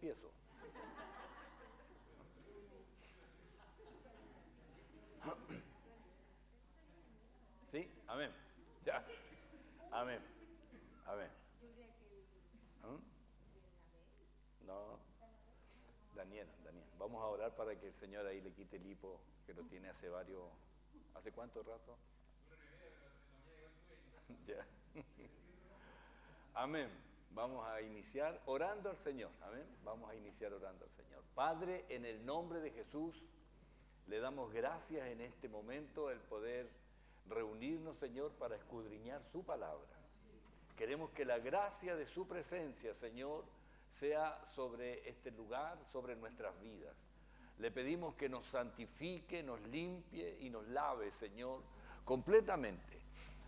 empiezo. ¿Sí? Amén. Ya. Amén. Amén. No. Daniel. Vamos a orar para que el Señor ahí le quite el hipo que lo tiene ¿hace cuánto rato? Ya. Amén. Vamos a iniciar orando al Señor. Amén. Vamos a iniciar orando al Señor. Padre, en el nombre de Jesús, le damos gracias en este momento el poder reunirnos, Señor, para escudriñar su palabra. Queremos que la gracia de su presencia, Señor, sea sobre este lugar, sobre nuestras vidas. Le pedimos que nos santifique, nos limpie y nos lave, Señor, completamente.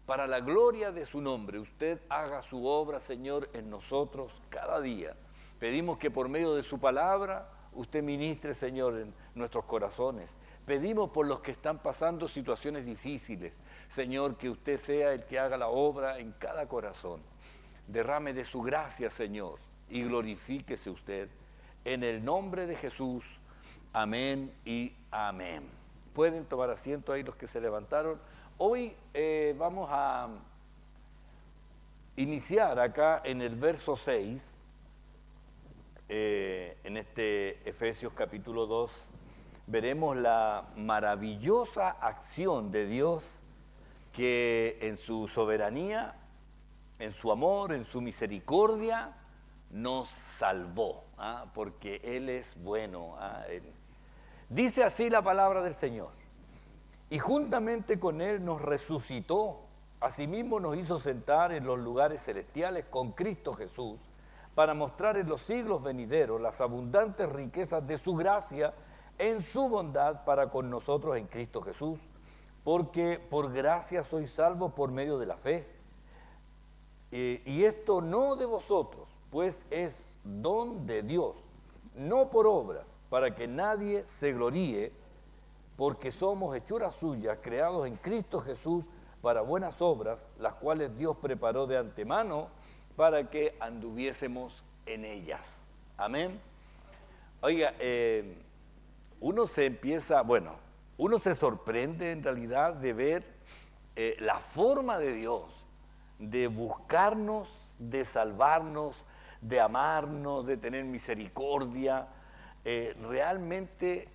Para la gloria de su nombre, usted haga su obra, Señor, en nosotros cada día. Pedimos que por medio de su palabra, usted ministre, Señor, en nuestros corazones. Pedimos por los que están pasando situaciones difíciles, Señor, que usted sea el que haga la obra en cada corazón. Derrame de su gracia, Señor, y glorifíquese usted. En el nombre de Jesús, amén y amén. Pueden tomar asiento ahí los que se levantaron. Hoy vamos a iniciar acá en el verso 6, en este Efesios capítulo 2, veremos la maravillosa acción de Dios que en su soberanía, en su amor, en su misericordia, nos salvó, porque Él es bueno. Dice así la palabra del Señor. Y juntamente con Él nos resucitó, asimismo nos hizo sentar en los lugares celestiales con Cristo Jesús, para mostrar en los siglos venideros las abundantes riquezas de su gracia en su bondad para con nosotros en Cristo Jesús, porque por gracia sois salvos por medio de la fe. Y esto no de vosotros, pues es don de Dios, no por obras, para que nadie se gloríe, porque somos hechuras suyas, creados en Cristo Jesús para buenas obras, las cuales Dios preparó de antemano para que anduviésemos en ellas. Amén. Oiga, uno se sorprende en realidad de ver la forma de Dios, de buscarnos, de salvarnos, de amarnos, de tener misericordia. Realmente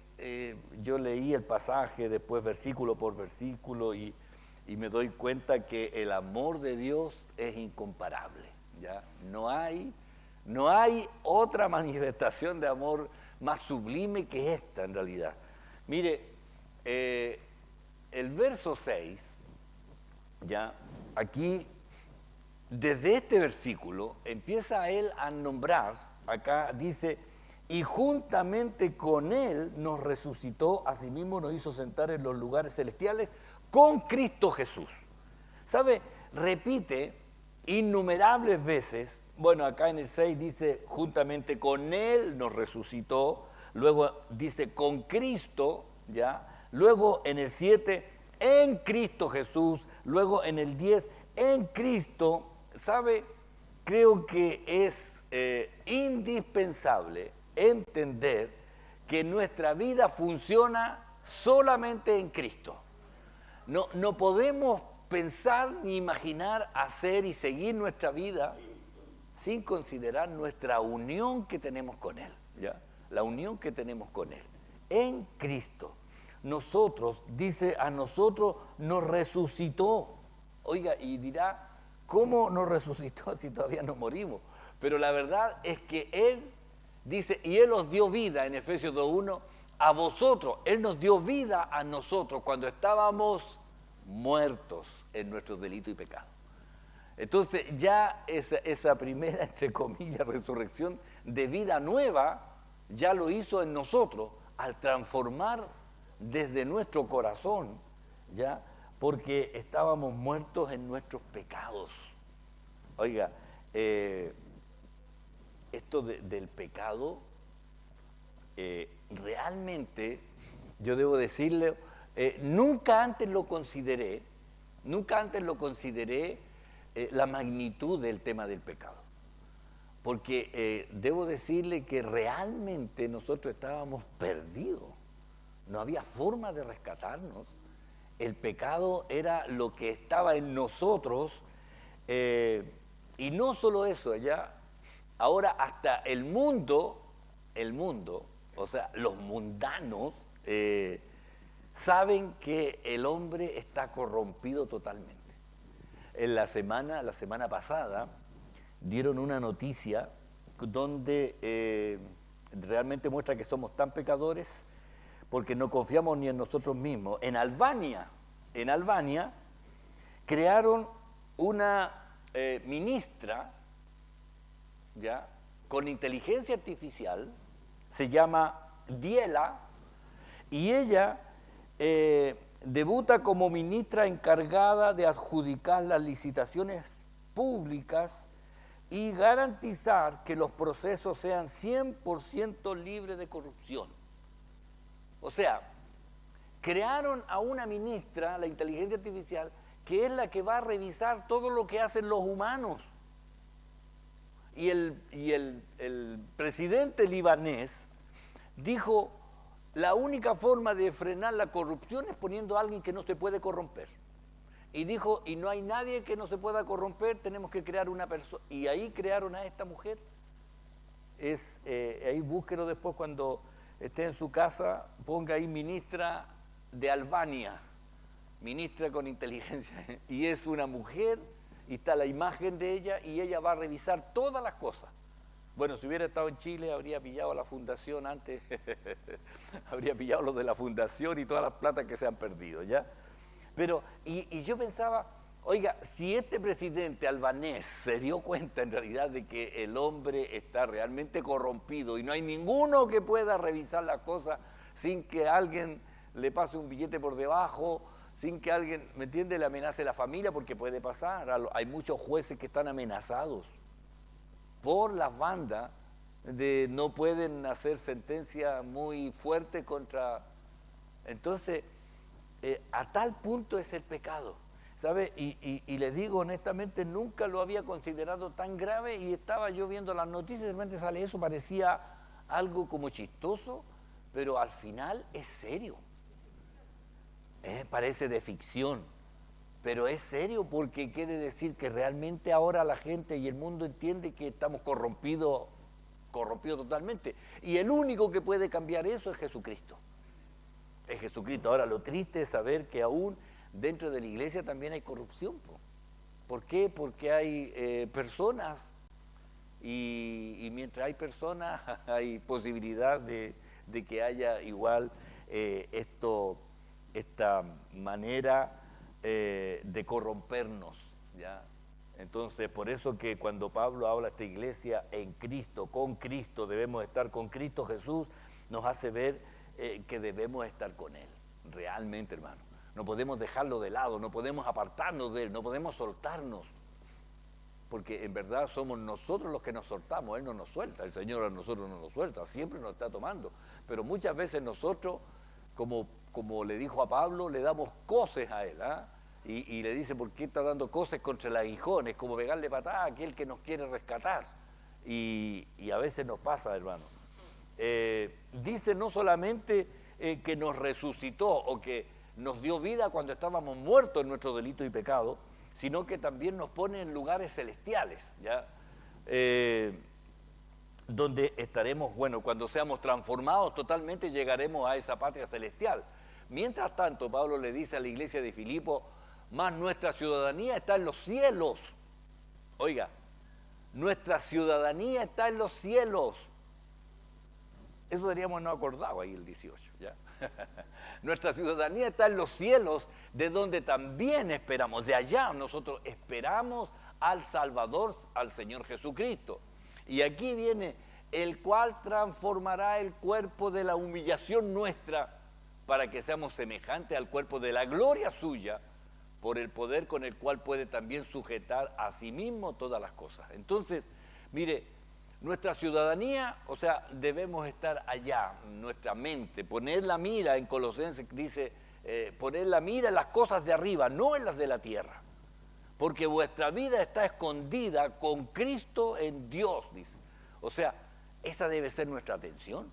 yo leí el pasaje después versículo por versículo y me doy cuenta que el amor de Dios es incomparable, ¿ya? No hay otra manifestación de amor más sublime que esta en realidad. Mire, el verso 6, ya, aquí, desde este versículo, empieza él a nombrar, acá dice, y juntamente con Él nos resucitó, asimismo nos hizo sentar en los lugares celestiales con Cristo Jesús. ¿Sabe? Repite innumerables veces, bueno, acá en el 6 dice, juntamente con Él nos resucitó, luego dice, con Cristo, ¿ya? Luego en el 7, en Cristo Jesús, luego en el 10, en Cristo. ¿Sabe? Creo que es indispensable entender que nuestra vida funciona solamente en Cristo. No podemos pensar ni imaginar hacer y seguir nuestra vida sin considerar nuestra unión que tenemos con Él, ¿ya? La unión que tenemos con Él en Cristo. Nosotros, dice, a nosotros nos resucitó. Oiga, y dirá, ¿cómo nos resucitó si todavía no morimos? Pero la verdad es que Él dice, y Él os dio vida en Efesios 2:1 a vosotros. Él nos dio vida a nosotros cuando estábamos muertos en nuestros delitos y pecados. Entonces ya esa primera, entre comillas, resurrección de vida nueva, ya lo hizo en nosotros al transformar desde nuestro corazón, ¿ya? Porque estábamos muertos en nuestros pecados. Oiga, esto del pecado, realmente, yo debo decirle, nunca antes lo consideré la magnitud del tema del pecado. porque debo decirle que realmente nosotros estábamos perdidos, no había forma de rescatarnos, el pecado era lo que estaba en nosotros, y no solo eso, ya, ahora hasta el mundo, o sea, los mundanos, saben que el hombre está corrompido totalmente. En la semana pasada, dieron una noticia donde realmente muestra que somos tan pecadores porque no confiamos ni en nosotros mismos. En Albania crearon una ministra, ¿ya?, con inteligencia artificial, se llama Diela, y ella debuta como ministra encargada de adjudicar las licitaciones públicas y garantizar que los procesos sean 100% libres de corrupción. O sea, crearon a una ministra, la inteligencia artificial, que es la que va a revisar todo lo que hacen los humanos. Y el presidente libanés dijo, la única forma de frenar la corrupción es poniendo a alguien que no se puede corromper. Y dijo, y no hay nadie que no se pueda corromper, tenemos que crear una persona. Y ahí crearon a esta mujer. Ahí búsquelo después cuando esté en su casa, ponga ahí ministra de Albania, ministra con inteligencia. Y es una mujer, y está la imagen de ella, y ella va a revisar todas las cosas. Bueno, si hubiera estado en Chile, habría pillado a la fundación antes, habría pillado los de la fundación y todas las platas que se han perdido, ¿ya? Pero, y yo pensaba, oiga, si este presidente albanés se dio cuenta en realidad de que el hombre está realmente corrompido y no hay ninguno que pueda revisar las cosas sin que alguien le pase un billete por debajo, sin que alguien, ¿me entiende?, le amenace a la familia, porque puede pasar. Hay muchos jueces que están amenazados por las bandas de no pueden hacer sentencia muy fuerte contra. Entonces, a tal punto es el pecado, ¿sabe? Y les digo honestamente, nunca lo había considerado tan grave, y estaba yo viendo las noticias y de repente sale eso, parecía algo como chistoso, pero al final es serio. Parece de ficción, pero es serio, porque quiere decir que realmente ahora la gente y el mundo entiende que estamos corrompidos totalmente. Y el único que puede cambiar eso es Jesucristo. Es Jesucristo. Ahora, lo triste es saber que aún dentro de la iglesia también hay corrupción. ¿Por qué? Porque hay personas, y mientras hay personas hay posibilidad de que haya igual esta manera de corrompernos, ¿ya? Entonces, por eso que cuando Pablo habla a esta iglesia en Cristo, con Cristo, debemos estar con Cristo Jesús, nos hace ver que debemos estar con Él, realmente, hermano. No podemos dejarlo de lado, no podemos apartarnos de Él, no podemos soltarnos, porque en verdad somos nosotros los que nos soltamos. Él no nos suelta, el Señor a nosotros no nos suelta, siempre nos está tomando, pero muchas veces nosotros, como le dijo a Pablo, le damos coces a Él, ¿ah? Y le dice, ¿por qué está dando coces contra el aguijón? Es como pegarle patada a aquel que nos quiere rescatar. Y a veces nos pasa, hermano. Dice no solamente que nos resucitó o que nos dio vida cuando estábamos muertos en nuestro delito y pecado, sino que también nos pone en lugares celestiales, ¿ya? Donde estaremos, bueno, cuando seamos transformados totalmente, llegaremos a esa patria celestial. Mientras tanto, Pablo le dice a la iglesia de Filipo, más nuestra ciudadanía está en los cielos. Oiga, nuestra ciudadanía está en los cielos. Eso deberíamos no acordado ahí el 18, ¿ya? Nuestra ciudadanía está en los cielos, de donde también esperamos. De allá nosotros esperamos al Salvador, al Señor Jesucristo. Y aquí viene, el cual transformará el cuerpo de la humillación nuestra para que seamos semejantes al cuerpo de la gloria suya, por el poder con el cual puede también sujetar a sí mismo todas las cosas. Entonces, mire, nuestra ciudadanía, o sea, debemos estar allá, nuestra mente, poner la mira, en Colosenses dice, poner la mira en las cosas de arriba, no en las de la tierra. porque vuestra vida está escondida con Cristo en Dios, dice. O sea, esa debe ser nuestra atención.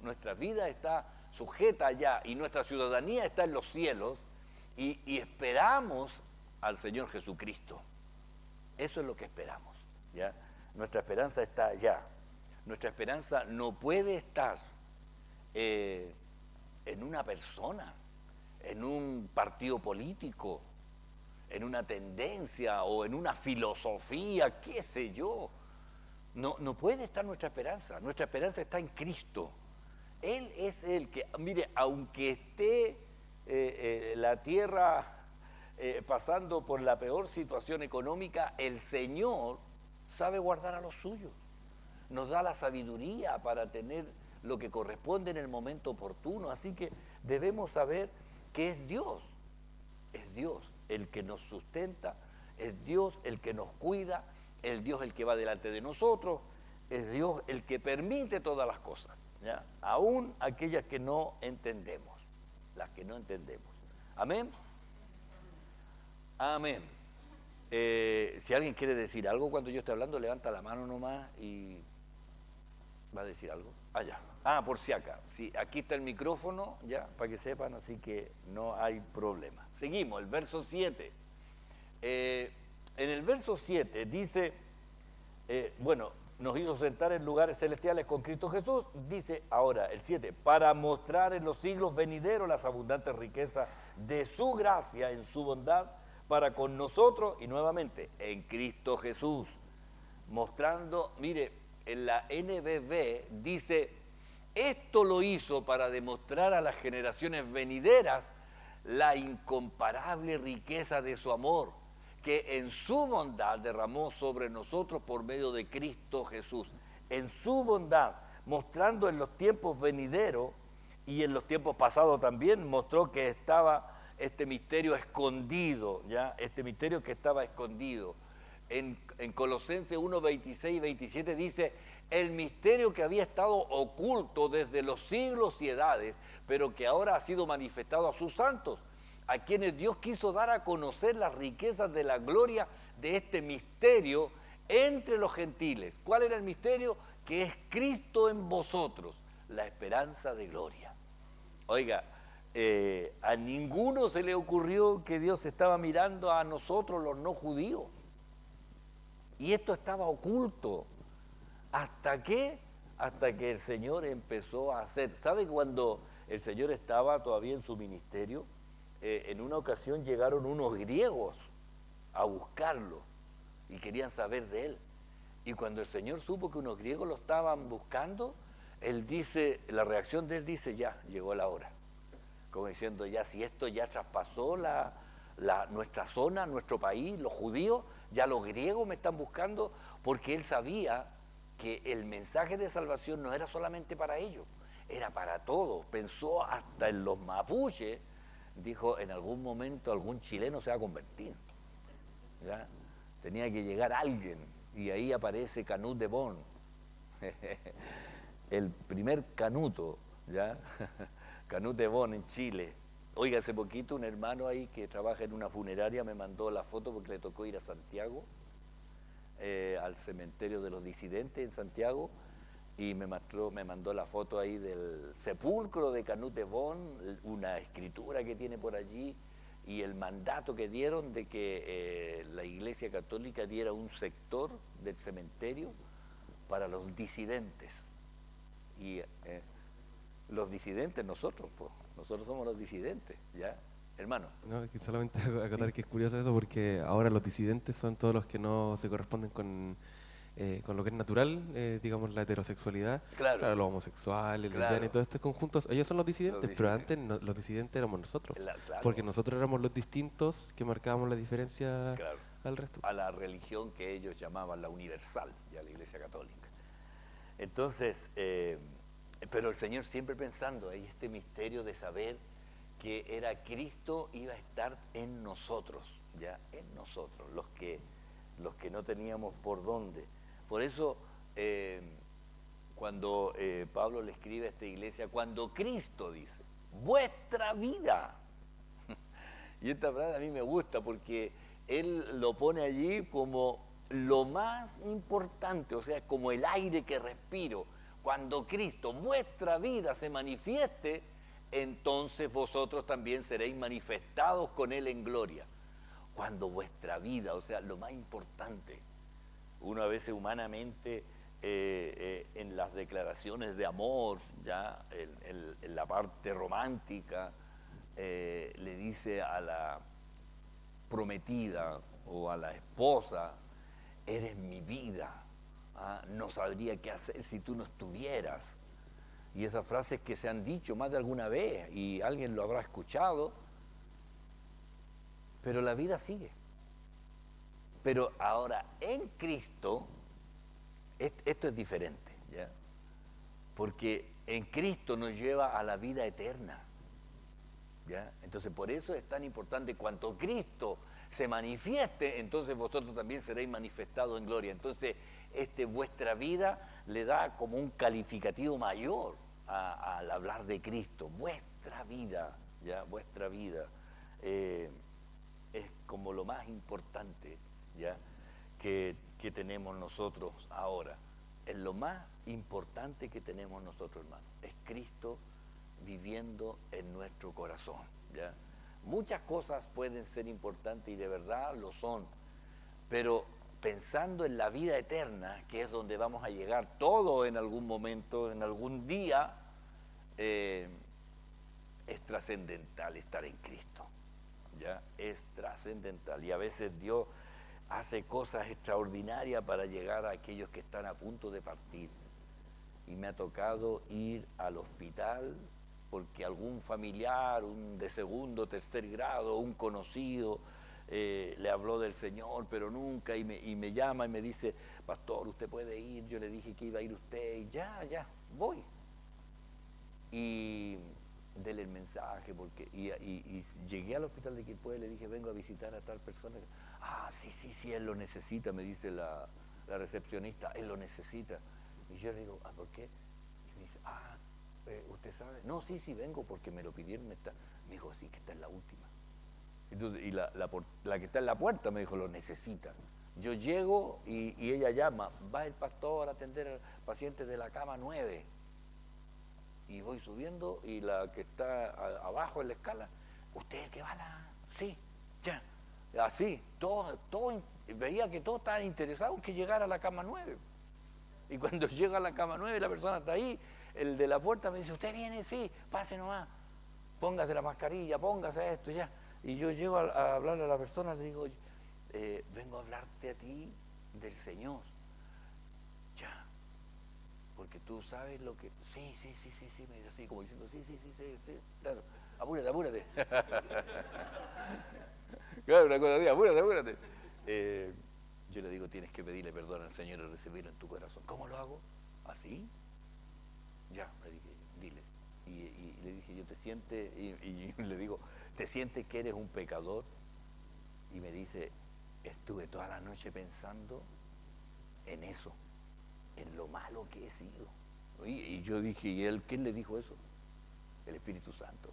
Nuestra vida está sujeta allá y nuestra ciudadanía está en los cielos y esperamos al Señor Jesucristo. Eso es lo que esperamos, ¿ya? Nuestra esperanza está allá. Nuestra esperanza no puede estar en una persona, en un partido político, en una tendencia o en una filosofía, qué sé yo. No puede estar nuestra esperanza. Nuestra esperanza está en Cristo. Él es el que, mire, aunque esté la tierra pasando por la peor situación económica, el Señor sabe guardar a los suyos. Nos da la sabiduría para tener lo que corresponde en el momento oportuno. Así que debemos saber que es Dios el que nos sustenta, es Dios el que nos cuida, es Dios el que va delante de nosotros, es Dios el que permite todas las cosas, ¿ya? Aún aquellas que no entendemos, las que no entendemos. Amén. Amén. Si alguien quiere decir algo cuando yo esté hablando, levanta la mano nomás y va a decir algo. Ya. Por si acá. Sí, aquí está el micrófono, ya, para que sepan, así que no hay problema. Seguimos, el verso 7. En el verso 7 dice, nos hizo sentar en lugares celestiales con Cristo Jesús. Dice ahora el 7, para mostrar en los siglos venideros las abundantes riquezas de su gracia en su bondad para con nosotros, y nuevamente en Cristo Jesús, mostrando, mire, en la NBV dice, esto lo hizo para demostrar a las generaciones venideras la incomparable riqueza de su amor, que en su bondad derramó sobre nosotros por medio de Cristo Jesús. En su bondad, mostrando en los tiempos venideros y en los tiempos pasados también, mostró que estaba este misterio escondido, ¿ya? Este misterio que estaba escondido. En Colosenses 1, 26 y 27 dice, el misterio que había estado oculto desde los siglos y edades, pero que ahora ha sido manifestado a sus santos, a quienes Dios quiso dar a conocer las riquezas de la gloria de este misterio entre los gentiles. ¿Cuál era el misterio? Que es Cristo en vosotros, la esperanza de gloria. Oiga, a ninguno se le ocurrió que Dios estaba mirando a nosotros los no judíos. Y esto estaba oculto. ¿Hasta qué? Hasta que el Señor empezó a hacer. ¿Sabe cuando el Señor estaba todavía en su ministerio? En una ocasión llegaron unos griegos a buscarlo y querían saber de él. Y cuando el Señor supo que unos griegos lo estaban buscando, él dice, la reacción de él dice, ya, llegó la hora. Como diciendo, ya, si esto ya traspasó nuestra zona, nuestro país, los judíos, ya los griegos me están buscando, porque él sabía que el mensaje de salvación no era solamente para ellos, era para todos. Pensó hasta en los mapuches, dijo, en algún momento algún chileno se va a convertir, ¿ya? Tenía que llegar alguien, y ahí aparece Canut de Bon, el primer canuto, ¿ya? Canut de Bon en Chile. Oiga, hace poquito un hermano ahí que trabaja en una funeraria me mandó la foto porque le tocó ir a Santiago, al cementerio de los disidentes en Santiago, y me mandó la foto ahí del sepulcro de Canut de Bon, una escritura que tiene por allí, y el mandato que dieron de que la Iglesia Católica diera un sector del cementerio para los disidentes. Y los disidentes nosotros, pues, nosotros somos los disidentes, ¿ya? Hermano. No, que solamente acotar que es curioso eso, porque ahora los disidentes son todos los que no se corresponden con lo que es natural, digamos la heterosexualidad, Claro. los homosexuales, Claro. lesbianas y todo estos conjuntos, ellos son los disidentes, Los pero disidentes. antes los disidentes éramos nosotros, Claro. porque nosotros éramos los distintos que marcábamos la diferencia Claro. al resto. A la religión que ellos llamaban la universal, ya la Iglesia Católica. Entonces, pero el Señor siempre pensando, hay este misterio de saber que era Cristo iba a estar en nosotros, ya, en nosotros, los que no teníamos por dónde. Por eso, cuando Pablo le escribe a esta iglesia, cuando Cristo dice, vuestra vida, y esta frase a mí me gusta porque él lo pone allí como lo más importante, o sea, como el aire que respiro. Cuando Cristo, vuestra vida, se manifieste, entonces vosotros también seréis manifestados con Él en gloria. Cuando vuestra vida, o sea, lo más importante, uno a veces humanamente en las declaraciones de amor, ya en la parte romántica, le dice a la prometida o a la esposa, eres mi vida, ¿ah? No sabría qué hacer si tú no estuvieras. Y esas frases que se han dicho más de alguna vez y alguien lo habrá escuchado, pero la vida sigue. Pero ahora en Cristo, esto es diferente, ¿ya? Porque en Cristo nos lleva a la vida eterna, ¿ya? Entonces por eso es tan importante, cuanto Cristo se manifieste, entonces vosotros también seréis manifestados en gloria. Entonces vuestra vida le da como un calificativo mayor al hablar de Cristo. Vuestra vida, ¿ya? Vuestra vida es como lo más importante, ¿ya? que tenemos nosotros ahora. Es lo más importante que tenemos nosotros, hermanos. Es Cristo viviendo en nuestro corazón, ¿ya? Muchas cosas pueden ser importantes y de verdad lo son, pero pensando en la vida eterna, que es donde vamos a llegar todo en algún momento, en algún día, es trascendental estar en Cristo, ¿ya? Es trascendental. Y a veces Dios hace cosas extraordinarias para llegar a aquellos que están a punto de partir. Y me ha tocado ir al hospital porque algún familiar, un de segundo o tercer grado, un conocido, le habló del Señor, pero nunca, y me llama y me dice, pastor, usted puede ir. Yo le dije que iba a ir usted, y ya, voy. Y dele el mensaje, porque y llegué al hospital de Quilpué, le dije, vengo a visitar a tal persona. Ah, sí, él lo necesita, me dice la recepcionista, él lo necesita. Y yo le digo, ¿por qué? Y me dice, ¿usted sabe? No, sí, vengo porque me lo pidieron. Me dijo, sí, que está en la última. Entonces, y la que está en la puerta me dijo, lo necesita. Yo llego y ella llama, va el pastor a atender al paciente de la cama 9. Y voy subiendo y la que está abajo en la escala, ¿usted es el que va a la...? Sí, ya. Así, todo, veía que todos estaban interesados en que llegara a la cama 9. Y cuando llega a la cama 9, la persona está ahí, el de la puerta me dice, ¿usted viene? Sí, pase nomás, póngase la mascarilla, póngase esto, ya. Y yo llego a hablarle a la persona, le digo, vengo a hablarte a ti del Señor. Ya, porque tú sabes lo que... Sí, me dice así, como diciendo, sí, claro, apúrate. Claro, una cosa así, apúrate. Yo le digo, tienes que pedirle perdón al Señor y recibirlo en tu corazón. ¿Cómo lo hago? ¿Así? Ya, le dije, dile. Y le dije, yo te sientes, y le digo, ¿te sientes que eres un pecador? Y me dice, estuve toda la noche pensando en eso, en lo malo que he sido. Y yo dije, ¿y él quién le dijo eso? El Espíritu Santo.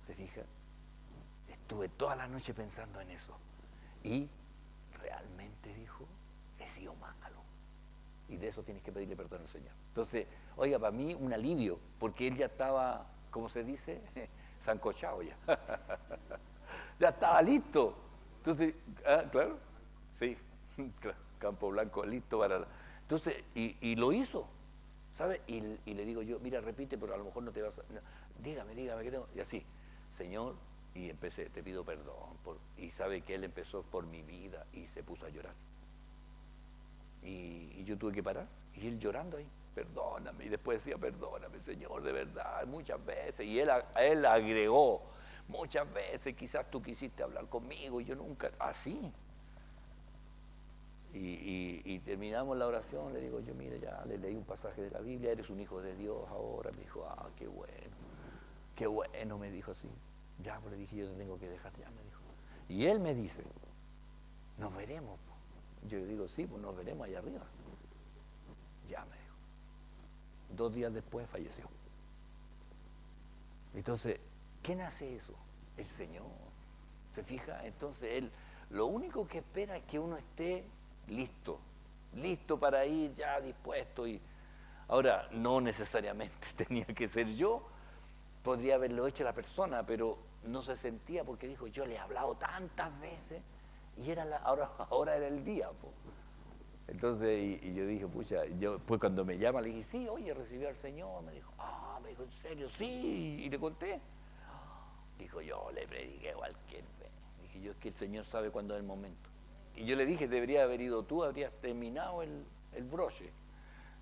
¿Se fija? Estuve toda la noche pensando en eso. Y realmente, dijo, he sido malo. Y de eso tienes que pedirle perdón al Señor. Entonces, oiga, para mí un alivio, porque él ya estaba, ¿cómo se dice? Sancochado ya. Ya estaba listo. Entonces, claro, sí, claro, Campo Blanco listo para... Entonces, y lo hizo, ¿sabe? Y le digo yo, mira, repite, pero a lo mejor no te vas a... No, dígame, ¿qué tengo? Y así, Señor, y empecé, te pido perdón. Y sabe que él empezó por mi vida y se puso a llorar. Y yo tuve que parar, y él llorando ahí, perdóname, y después decía, perdóname, Señor, de verdad, muchas veces, y él agregó, muchas veces quizás tú quisiste hablar conmigo y yo nunca, así. Y terminamos la oración, le digo yo, mire, ya le leí un pasaje de la Biblia, eres un hijo de Dios ahora. Me dijo, qué bueno, me dijo así. Ya, pues le dije, yo te tengo que dejar, ya, me dijo. Y él me dice, nos veremos. Yo le digo, sí, pues nos veremos allá arriba. Ya, me dijo. 2 días después falleció. Entonces, ¿quién hace eso? El Señor. ¿Se fija? Entonces Él Lo único que espera es que uno esté listo, listo para ir ya dispuesto. Ahora, no necesariamente tenía que ser yo, podría haberlo hecho la persona, pero no se sentía porque dijo, yo le he hablado tantas veces y ahora era el día. Po. Entonces, y yo dije, pucha, pues cuando me llama le dije, sí, oye, recibí al Señor, me dijo, ¿en serio? Sí, y le conté. Dijo, yo le prediqué cualquier vez. Dije, yo es que el Señor sabe cuándo es el momento. Y yo le dije, debería haber ido tú, habrías terminado el broche.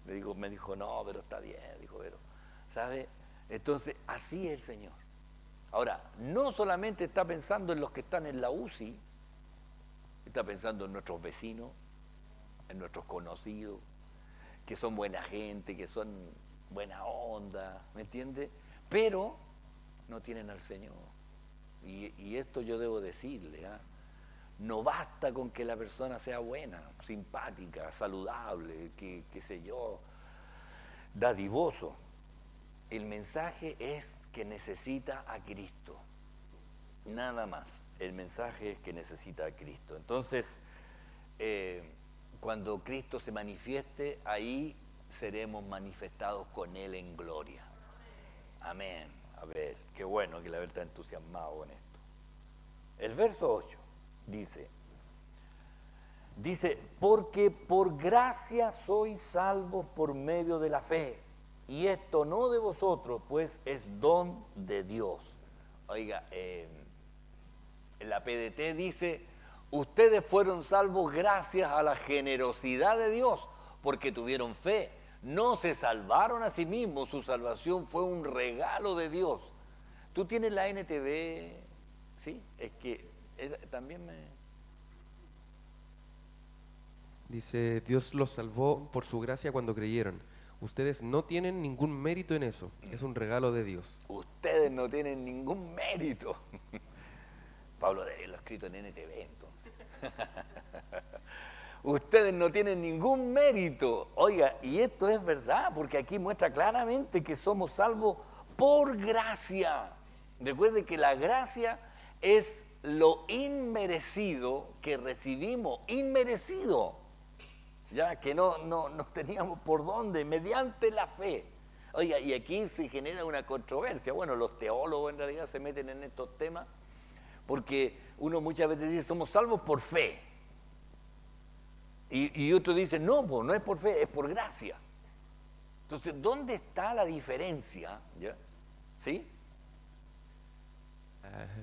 Me dijo, no, pero está bien, dijo, pero, ¿sabe? Entonces, así es el Señor. Ahora, no solamente está pensando en los que están en la UCI, está pensando en nuestros vecinos, en nuestros conocidos, que son buena gente, que son buena onda, ¿me entiende? Pero no tienen al Señor. Y esto yo debo decirle, no basta con que la persona sea buena, simpática, saludable, qué sé yo, dadivoso. El mensaje es que necesita a Cristo, nada más. El mensaje es que necesita a Cristo. Entonces, cuando Cristo se manifieste, ahí seremos manifestados con Él en gloria. Amén. A ver, qué bueno que la verdad está entusiasmado con esto. El verso 8 dice, porque por gracia sois salvos por medio de la fe, y esto no de vosotros, pues es don de Dios. Oiga, la PDT dice, ustedes fueron salvos gracias a la generosidad de Dios, porque tuvieron fe. No se salvaron a sí mismos, su salvación fue un regalo de Dios. Tú tienes la NTV, ¿sí? Es que también me... Dice, Dios los salvó por su gracia cuando creyeron. Ustedes no tienen ningún mérito en eso, es un regalo de Dios. Ustedes no tienen ningún mérito. Pablo debe haberlo escrito en NTV entonces. Ustedes no tienen ningún mérito. Oiga, y esto es verdad, porque aquí muestra claramente que somos salvos por gracia. Recuerde que la gracia es lo inmerecido que recibimos, inmerecido, ya que no teníamos por dónde, mediante la fe. Oiga, y aquí se genera una controversia. Bueno, los teólogos en realidad se meten en estos temas, porque uno muchas veces dice, somos salvos por fe. Y otros dicen, no, pues no es por fe, es por gracia. Entonces, ¿dónde está la diferencia? ¿Ya? ¿Sí?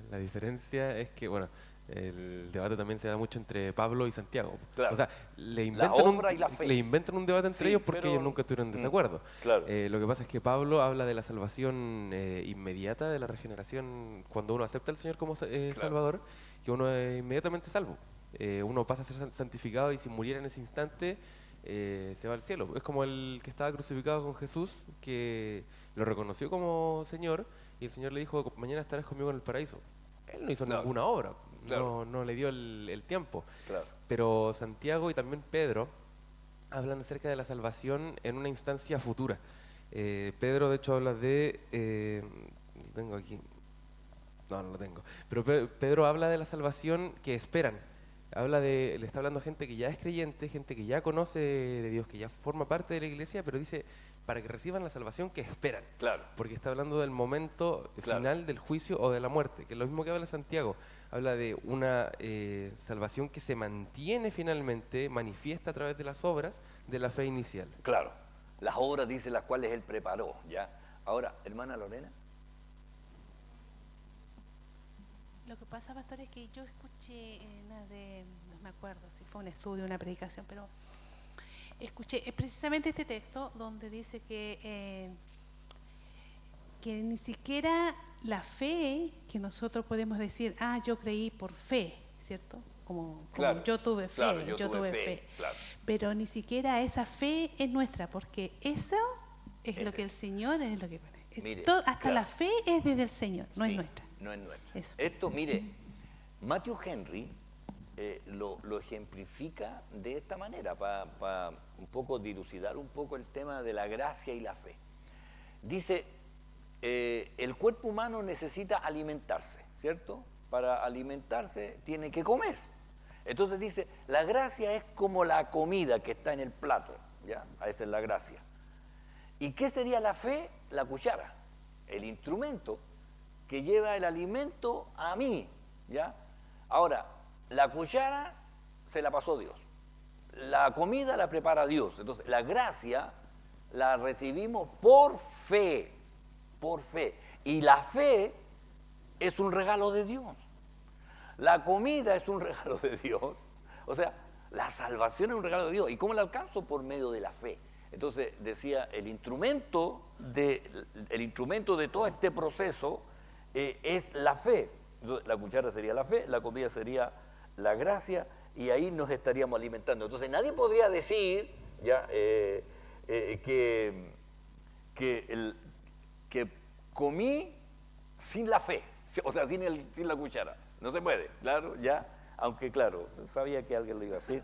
La diferencia es que, bueno, el debate también se da mucho entre Pablo y Santiago. Claro. O sea, La obra y la fe. le inventan un debate entre Sí, ellos porque pero- ellos nunca estuvieron en desacuerdo. claro. Lo que pasa es que Pablo habla de la salvación inmediata, de la regeneración, cuando uno acepta al Señor como Claro. Salvador, que uno es inmediatamente salvo. Uno pasa a ser santificado y si muriera en ese instante, se va al cielo. Es como el que estaba crucificado con Jesús, que lo reconoció como Señor, y el Señor le dijo, mañana estarás conmigo en el paraíso. Él no hizo Claro. ninguna obra, Claro. no le dio el tiempo. Claro. Pero Santiago y también Pedro hablan acerca de la salvación en una instancia futura. Pedro, de hecho, habla de... tengo aquí... No lo tengo. Pero Pedro habla de la salvación que esperan. Le está hablando a gente que ya es creyente, gente que ya conoce de Dios, que ya forma parte de la iglesia, pero dice, para que reciban la salvación que esperan. Claro. Porque está hablando del momento Claro. final del juicio o de la muerte, que es lo mismo que habla Santiago. Habla de una salvación que se mantiene finalmente, manifiesta a través de las obras de la fe inicial. Claro. Las obras, dice, las cuales Él preparó, ¿ya? Ahora, hermana Lorena. Lo que pasa, pastor, es que yo escuché no me acuerdo si fue un estudio, una predicación, pero escuché precisamente este texto donde dice que ni siquiera la fe, que nosotros podemos decir, yo creí por fe, ¿cierto? Como Claro, yo tuve fe, claro, yo tuve fe, claro. Pero ni siquiera esa fe es nuestra, porque eso es lo que el Señor es lo que pone. Mire, Hasta claro. la fe es desde el Señor, no Sí, es nuestra. No es nuestra. Eso. Esto, mire, Matthew Henry lo ejemplifica de esta manera, para un poco dilucidar un poco el tema de la gracia y la fe. Dice, el cuerpo humano necesita alimentarse, ¿cierto? Para alimentarse tiene que comer. Entonces dice, la gracia es como la comida que está en el plato, ¿ya? Esa es la gracia. ¿Y qué sería la fe? La cuchara, el instrumento que lleva el alimento a mí, ¿ya? Ahora, la cuchara se la pasó Dios, la comida la prepara Dios. Entonces, la gracia la recibimos por fe, por fe. Y la fe es un regalo de Dios. La comida es un regalo de Dios. O sea, la salvación es un regalo de Dios. ¿Y cómo la alcanzo? Por medio de la fe. Entonces, decía, el instrumento de todo este proceso es la fe. Entonces, la cuchara sería la fe, la comida sería la gracia, y ahí nos estaríamos alimentando. Entonces, nadie podría decir ya que comí sin la fe, o sea, sin la cuchara. No se puede, claro, ya, aunque claro, sabía que alguien lo iba a hacer.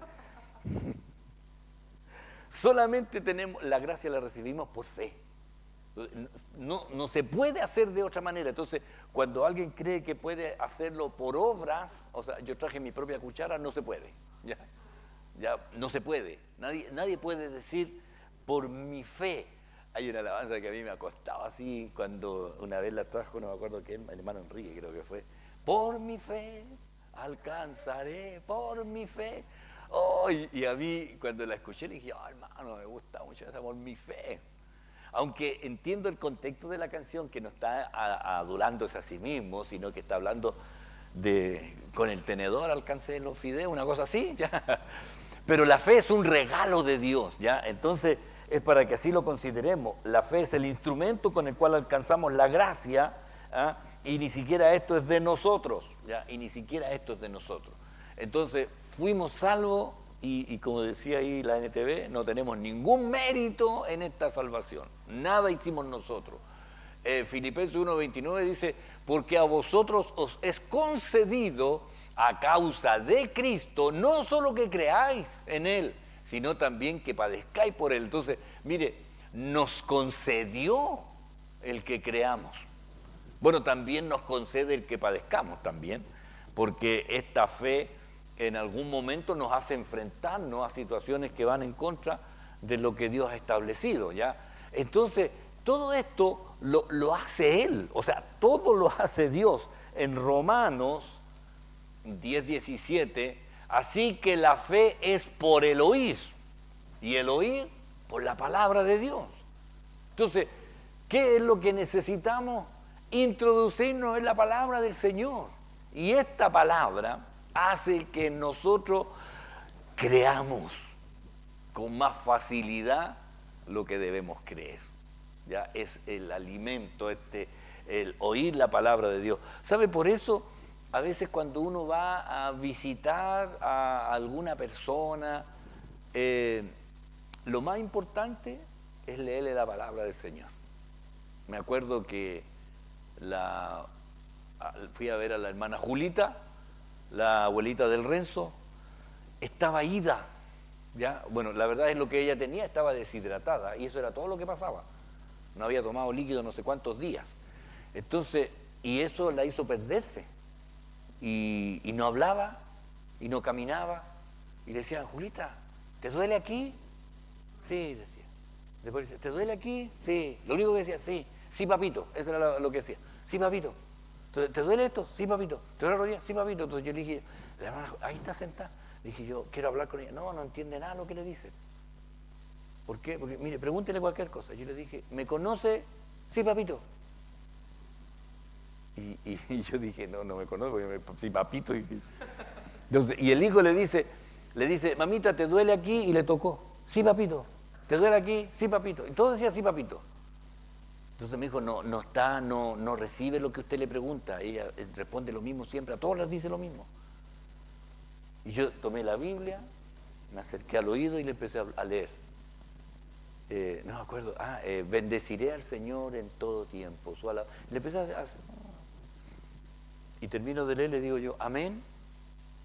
Solamente tenemos, la gracia la recibimos por fe. No se puede hacer de otra manera. Entonces, cuando alguien cree que puede hacerlo por obras, o sea, yo traje mi propia cuchara, no se puede. Ya no se puede. Nadie puede decir por mi fe. Hay una alabanza que a mí me ha costado así, cuando una vez la trajo, no me acuerdo quién, el hermano Enrique creo que fue. Por mi fe alcanzaré, por mi fe. Oh, y a mí cuando la escuché le dije, oh, hermano, me gusta mucho esa, por mi fe. Aunque entiendo el contexto de la canción, que no está adulándose a sí mismo, sino que está hablando de con el tenedor alcancé los fideos, una cosa así, ¿ya? Pero la fe es un regalo de Dios, ¿ya? Entonces es para que así lo consideremos. La fe es el instrumento con el cual alcanzamos la gracia, ¿ah? Y ni siquiera esto es de nosotros, ¿ya? Y ni siquiera esto es de nosotros. Entonces fuimos salvos y como decía ahí la NTV, no tenemos ningún mérito en esta salvación. Nada hicimos nosotros. Filipenses 1:29 dice, porque a vosotros os es concedido a causa de Cristo, no solo que creáis en Él, sino también que padezcáis por Él. Entonces, mire, nos concedió el que creamos. Bueno, también nos concede el que padezcamos también, porque esta fe en algún momento nos hace enfrentarnos a situaciones que van en contra de lo que Dios ha establecido, ¿ya? Entonces, todo esto lo hace Él, o sea, todo lo hace Dios. En Romanos 10:17, así que la fe es por el oír, y el oír por la palabra de Dios. Entonces, ¿qué es lo que necesitamos? Introducirnos en la palabra del Señor. Y esta palabra hace que nosotros creamos con más facilidad lo que debemos creer. Ya es el alimento, el oír la palabra de Dios. ¿Sabe? Por eso a veces cuando uno va a visitar a alguna persona, lo más importante es leerle la palabra del Señor. Me acuerdo que fui a ver a la hermana Julita, la abuelita del Renzo, estaba ida, ¿ya? Bueno, la verdad es lo que ella tenía, estaba deshidratada, y eso era todo lo que pasaba. No había tomado líquido no sé cuántos días. Entonces, y eso la hizo perderse. Y no hablaba, y no caminaba. Y le decían, Julita, ¿te duele aquí? Sí, decía. Después decía, ¿te duele aquí? Sí. Lo único que decía, sí. Sí, papito. Eso era lo que decía. Sí, papito. ¿Te duele esto? Sí, papito. ¿Te duele la rodilla? Sí, papito. Entonces yo le dije, la hermana, ahí está sentada. Le dije yo, quiero hablar con ella. No entiende nada lo que le dice. ¿Por qué? Porque, mire, pregúntele cualquier cosa. Yo le dije, ¿me conoce? Sí, papito. Y yo dije, no me conozco. Sí, papito. Entonces, y el hijo le dice, mamita, ¿te duele aquí? Y le tocó. Sí, papito. ¿Te duele aquí? Sí, papito. Y todo decía, sí, papito. Entonces me dijo, no recibe lo que usted le pregunta. Ella responde lo mismo siempre, a todos les dice lo mismo. Y yo tomé la Biblia, me acerqué al oído y le empecé a leer. No me acuerdo, bendeciré al Señor en todo tiempo. Le empecé a hacer, y termino de leer, le digo yo, amén.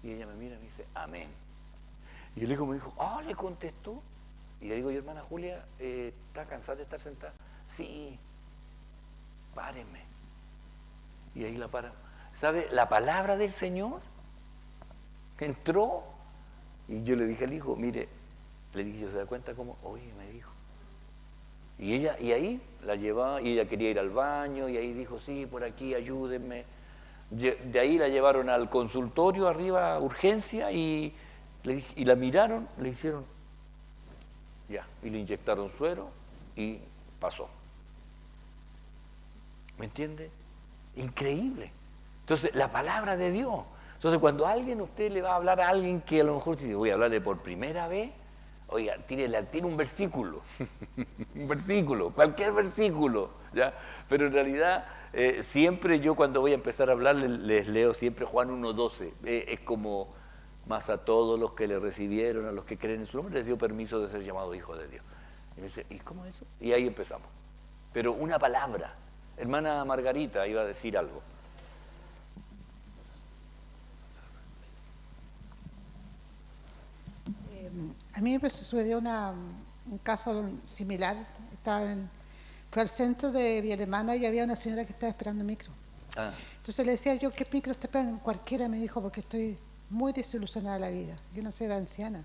Y ella me mira y me dice, amén. Y el hijo me dijo, le contestó. Y le digo yo, hermana Julia, ¿está cansada de estar sentada? Sí. Páreme. Y ahí la para. ¿Sabe? La palabra del Señor entró Y yo le dije al hijo, mire, le dije, ¿se da cuenta cómo? Oye, me dijo. Y ahí la llevaba, y ella quería ir al baño, y ahí dijo, sí, por aquí, ayúdenme. De ahí la llevaron al consultorio arriba, urgencia, y la miraron, le hicieron, ya, y le inyectaron suero, y pasó. ¿Me entiende? Increíble. Entonces, la palabra de Dios. Entonces, cuando usted le va a hablar a alguien que a lo mejor dice, voy a hablarle por primera vez, oiga, tiene un versículo, un versículo, cualquier versículo, ¿ya? Pero en realidad, siempre yo cuando voy a empezar a hablar, les leo siempre Juan 1:12. Es como, más a todos los que le recibieron, a los que creen en su nombre, les dio permiso de ser llamados hijos de Dios. Y me dice, ¿y cómo es eso? Y ahí empezamos. Pero una palabra. Hermana Margarita iba a decir algo. A mí me sucedió un caso similar. Fue al centro de Vía Alemana y había una señora que estaba esperando micro. Entonces le decía yo, ¿qué micro está esperando? Cualquiera, me dijo, porque estoy muy desilusionada de la vida. Yo no sé, era anciana.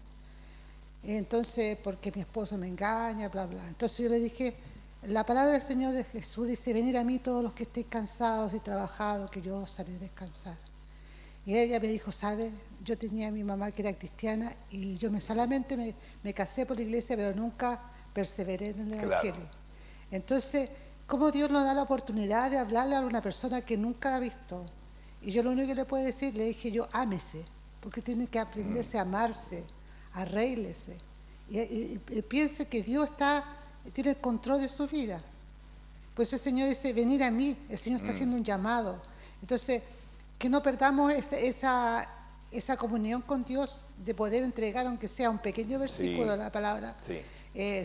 Entonces, porque mi esposo me engaña, bla, bla. Entonces yo le dije, la palabra del Señor de Jesús dice, venid a mí todos los que estéis cansados y trabajados, que yo os haré descansar. Y ella me dijo, ¿sabe? Yo tenía a mi mamá que era cristiana y yo solamente me casé por la iglesia, pero nunca perseveré en el Evangelio. Entonces, ¿cómo Dios nos da la oportunidad de hablarle a una persona que nunca ha visto? Y yo lo único que le puedo decir, le dije yo, ámese, porque tiene que aprenderse a amarse, arréglese. Y piense que Dios tiene el control de su vida. Pues el Señor dice, venir a mí, el Señor está haciendo un llamado. Entonces, que no perdamos esa comunión con Dios de poder entregar, aunque sea un pequeño versículo de la palabra. Sí.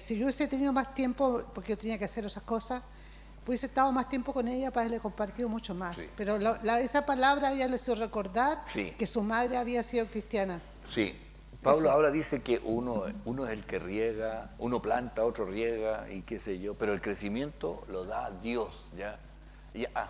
Si yo hubiese tenido más tiempo, porque yo tenía que hacer esas cosas, hubiese estado más tiempo con ella para haberle compartido mucho más. Sí. Pero esa palabra ella le hizo recordar que su madre había sido cristiana. Sí. Pablo ahora dice que uno es el que riega, uno planta, otro riega y qué sé yo, pero el crecimiento lo da Dios, ¿ya?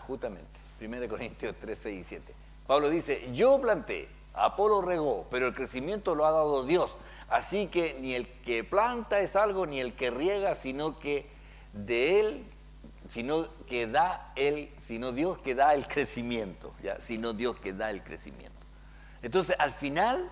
Justamente, 1 Corintios 3, 6 y 7. Pablo dice, yo planté, Apolo regó, pero el crecimiento lo ha dado Dios. Así que ni el que planta es algo, ni el que riega, sino que de él, sino Dios que da el crecimiento, ¿ya? Sino Dios que da el crecimiento. Entonces, al final,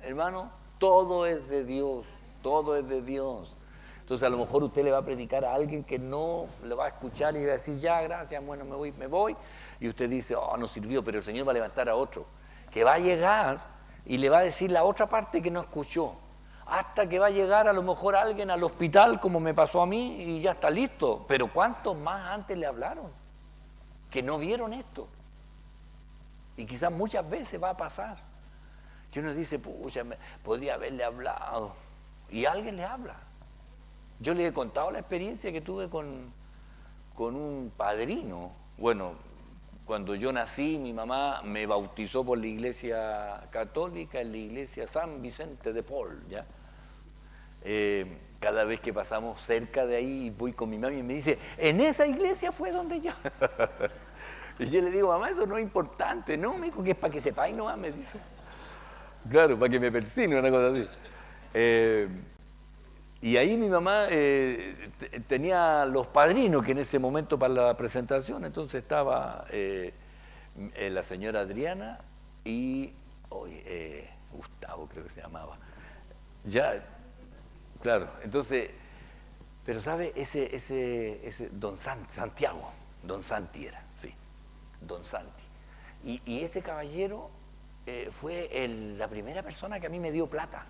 hermano, todo es de Dios, todo es de Dios. Entonces, a lo mejor usted le va a predicar a alguien que no le va a escuchar y va a decir, ya, gracias, bueno, me voy. Y usted dice, no sirvió, pero el Señor va a levantar a otro, que va a llegar y le va a decir la otra parte que no escuchó. Hasta que va a llegar a lo mejor alguien al hospital, como me pasó a mí, y ya está listo. Pero ¿cuántos más antes le hablaron? Que no vieron esto. Y quizás muchas veces va a pasar. Que uno dice, pucha, podría haberle hablado. Y alguien le habla. Yo le he contado la experiencia que tuve con un padrino. Bueno, cuando yo nací, mi mamá me bautizó por la iglesia católica, en la iglesia San Vicente de Paul, ¿ya? Cada vez que pasamos cerca de ahí, voy con mi mamá y me dice, en esa iglesia fue donde yo... Y yo le digo, mamá, eso no es importante, ¿no? Me dijo que es para que sepáis nomás, me dice. Claro, para que me persine, una cosa así. Y ahí mi mamá tenía los padrinos que en ese momento para la presentación, entonces estaba la señora Adriana y Gustavo creo que se llamaba. Ya, claro, entonces, pero ¿sabe? Ese Don Santiago, Don Santi era, sí, Don Santi. Y ese caballero fue la primera persona que a mí me dio plata.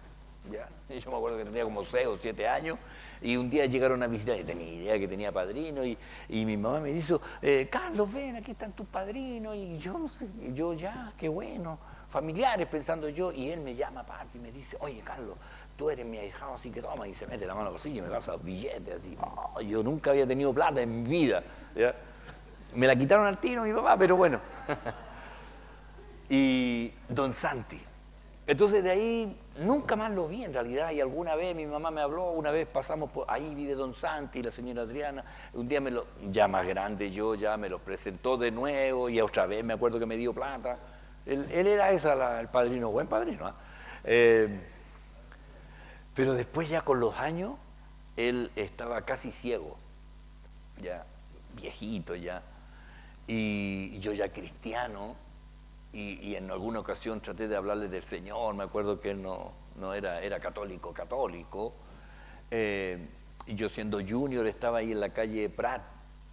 ¿Ya? Y yo me acuerdo que tenía como 6 o 7 años y un día llegaron a visitar y tenía idea que tenía padrino y mi mamá me dijo, Carlos, ven, aquí están tus padrinos y yo no sé, yo ya, qué bueno, familiares pensando yo, y él me llama aparte y me dice, oye Carlos, tú eres mi ahijado, así que toma, y se mete la mano así y me pasa los billetes así. Yo nunca había tenido plata en mi vida, ¿ya? Me la quitaron al tiro mi papá, pero bueno. Y Don Santi. Entonces de ahí nunca más lo vi en realidad, y alguna vez mi mamá me habló, una vez pasamos por ahí, vive Don Santi, la señora Adriana, un día ya más grande yo, ya me lo presentó de nuevo y otra vez me acuerdo que me dio plata. Él era el padrino, buen padrino. Pero después ya con los años, él estaba casi ciego, ya viejito ya, y yo ya cristiano, y en alguna ocasión traté de hablarle del Señor, me acuerdo que él no era católico, y yo siendo junior estaba ahí en la calle Prat,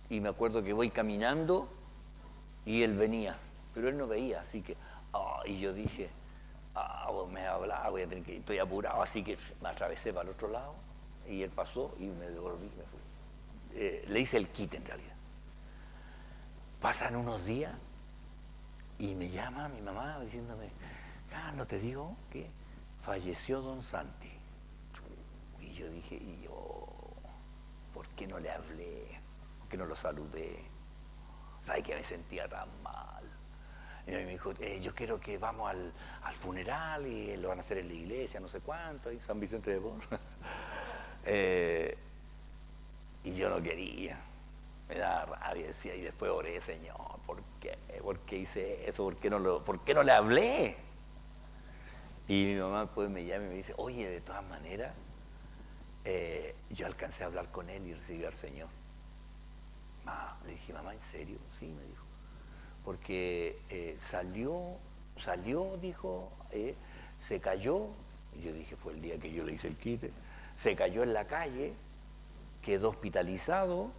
y me acuerdo que voy caminando, y él venía, pero él no veía, así que, y yo dije, me hablaba, voy a tener que, estoy apurado, así que me atravesé para el otro lado, y él pasó, y me devolví, me fui. Le hice el quite en realidad. Pasan unos días, y me llama mi mamá diciéndome, Carlos, te digo que falleció don Santi. Y yo dije, ¿por qué no le hablé? ¿Por qué no lo saludé? ¿Sabes que me sentía tan mal? Y me dijo, yo quiero que vamos al funeral y lo van a hacer en la iglesia, no sé cuánto, en San Vicente de Paul. Y yo no quería, me daba rabia, decía, y después oré, Señor, ¿por qué? ¿Por qué hice eso? ¿Por qué no le hablé? Y mi mamá pues me llama y me dice, oye, de todas maneras, yo alcancé a hablar con él y recibí al Señor. Le dije, mamá, ¿en serio? Sí, me dijo. Porque salió, dijo, se cayó, y yo dije, fue el día que yo le hice el quite, se cayó en la calle, quedó hospitalizado,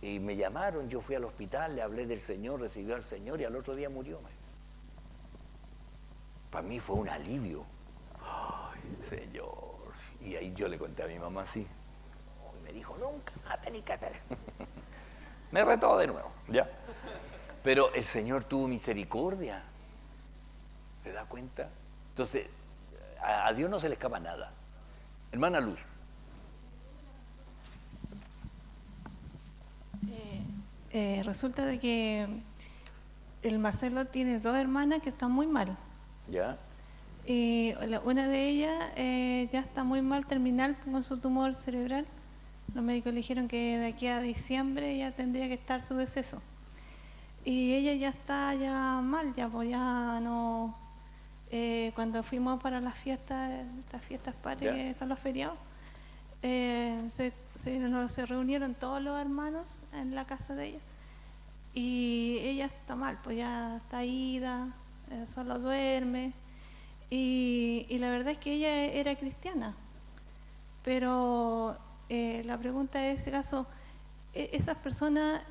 y me llamaron, yo fui al hospital, le hablé del Señor, recibió al Señor, y al otro día murió. Para mí fue un alivio. Ay, Señor. Y ahí yo le conté a mi mamá así, y me dijo, nunca, tenés que hacer. Me retó de nuevo, ya. Pero el Señor tuvo misericordia. ¿Se da cuenta? Entonces, a Dios no se le escapa nada. Hermana Luz. Resulta de que el Marcelo tiene 2 hermanas que están muy mal. ¿Ya? Una de ellas ya está muy mal, terminal, con su tumor cerebral. Los médicos le dijeron que de aquí a diciembre ya tendría que estar su deceso. Y ella ya está ya mal, ya pues ya no... cuando fuimos para las fiestas, estas fiestas patrias que están los feriados, se reunieron todos los hermanos en la casa de ella. Y ella está mal, pues ya está ida, solo duerme. Y la verdad es que ella era cristiana. Pero la pregunta es, en ese caso, ¿esas personas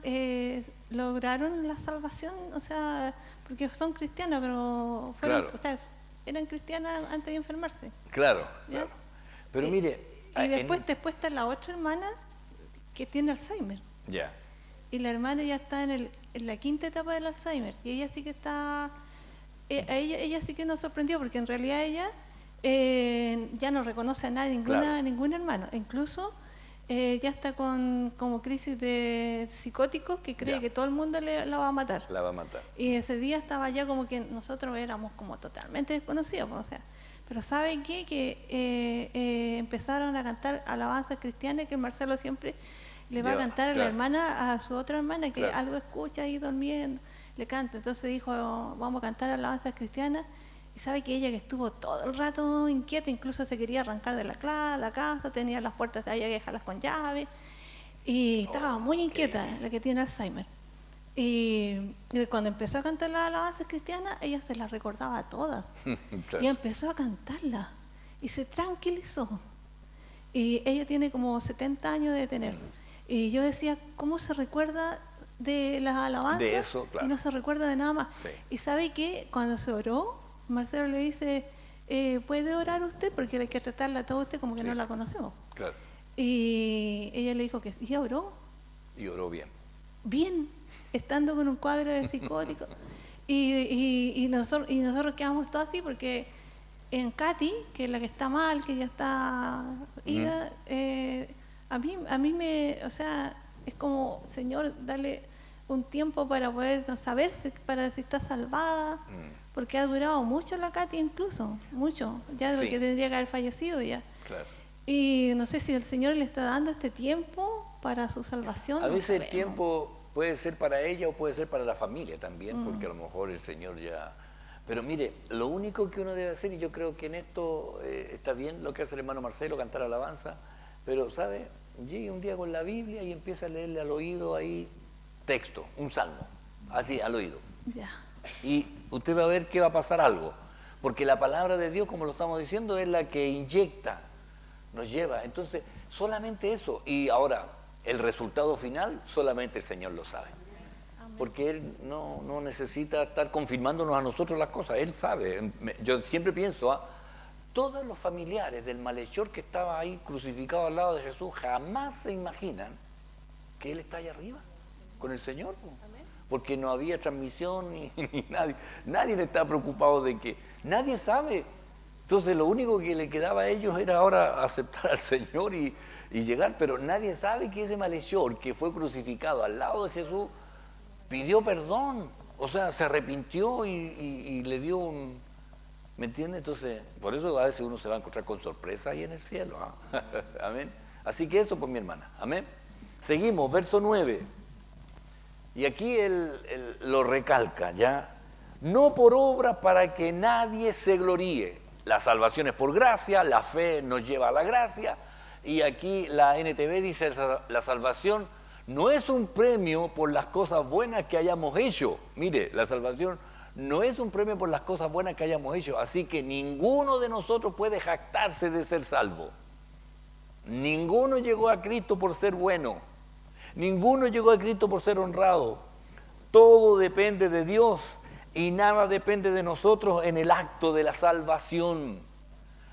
lograron la salvación? O sea, porque son cristianas, pero fueron, claro. O sea, eran cristianas antes de enfermarse. Claro, ¿Ya? claro. Pero mire... Y después está la otra hermana que tiene Alzheimer. Ya. Y la hermana ya está en la 5ª etapa del Alzheimer. Y ella sí que está... ella sí que nos sorprendió, porque en realidad ella ya no reconoce a nadie, ningún hermano. Incluso ya está con como crisis de psicóticos, que cree que todo el mundo la va a matar. La va a matar. Y ese día estaba ya como que nosotros éramos como totalmente desconocidos, o sea. Pero ¿saben qué? Que empezaron a cantar alabanzas cristianas, que Marcelo siempre le va a cantar a la hermana, a su otra hermana, que algo escucha ahí durmiendo, le canta. Entonces dijo, vamos a cantar alabanzas cristianas. Y sabe que ella, que estuvo todo el rato inquieta, incluso se quería arrancar de la casa, tenía las puertas de ahí que dejarlas con llave, y estaba muy inquieta, la que tiene Alzheimer. Y cuando empezó a cantar las alabanzas cristianas, ella se las recordaba a todas. Y empezó a cantarlas y se tranquilizó. Y ella tiene como 70 años de tener. Y yo decía, ¿cómo se recuerda de las alabanzas? De eso, claro. Y no se recuerda de nada más. Sí. Y sabe que cuando se oró, Marcelo le dice, ¿puede orar usted? Porque hay que tratarla a todo usted como que no la conocemos. Claro. Y ella le dijo que sí, oró. Y oró bien. Bien, estando con un cuadro de psicótico. y nosotros quedamos todos así, porque en Katy, que es la que está mal, que ya está ida, a mí me, o sea, es como, Señor, dale un tiempo para poder saber para si está salvada, porque ha durado mucho la Katy, incluso, mucho, ya de lo que tendría que haber fallecido ya. Claro. Y no sé si el Señor le está dando este tiempo para su salvación. A veces el tiempo puede ser para ella o puede ser para la familia también, porque a lo mejor el Señor ya... Pero mire, lo único que uno debe hacer, y yo creo que en esto está bien lo que hace el hermano Marcelo, cantar alabanza, pero, ¿sabe? Llegue un día con la Biblia y empieza a leerle al oído ahí texto, un salmo, así al oído. Ya. Y usted va a ver que va a pasar algo, porque la palabra de Dios, como lo estamos diciendo, es la que inyecta, nos lleva. Entonces, solamente eso. Y ahora, el resultado final, solamente el Señor lo sabe. Porque Él no necesita estar confirmándonos a nosotros las cosas, Él sabe. Yo siempre pienso, todos los familiares del malhechor que estaba ahí crucificado al lado de Jesús jamás se imaginan que Él está allá arriba, con el Señor. Porque no había transmisión ni nadie le estaba preocupado de que, nadie sabe. Entonces lo único que le quedaba a ellos era ahora aceptar al Señor y llegar, pero nadie sabe que ese malhechor que fue crucificado al lado de Jesús pidió perdón, o sea, se arrepintió y le dio un... ¿Me entiende? Entonces, por eso a veces uno se va a encontrar con sorpresa ahí en el cielo. Amén. Así que eso, pues, mi hermana. Amén. Seguimos, verso 9. Y aquí él lo recalca, ¿ya? No por obra para que nadie se gloríe. La salvación es por gracia, la fe nos lleva a la gracia. Y aquí la NTV dice, la salvación no es un premio por las cosas buenas que hayamos hecho. Mire, la salvación no es un premio por las cosas buenas que hayamos hecho. Así que ninguno de nosotros puede jactarse de ser salvo. Ninguno llegó a Cristo por ser bueno. Ninguno llegó a Cristo por ser honrado. Todo depende de Dios y nada depende de nosotros en el acto de la salvación.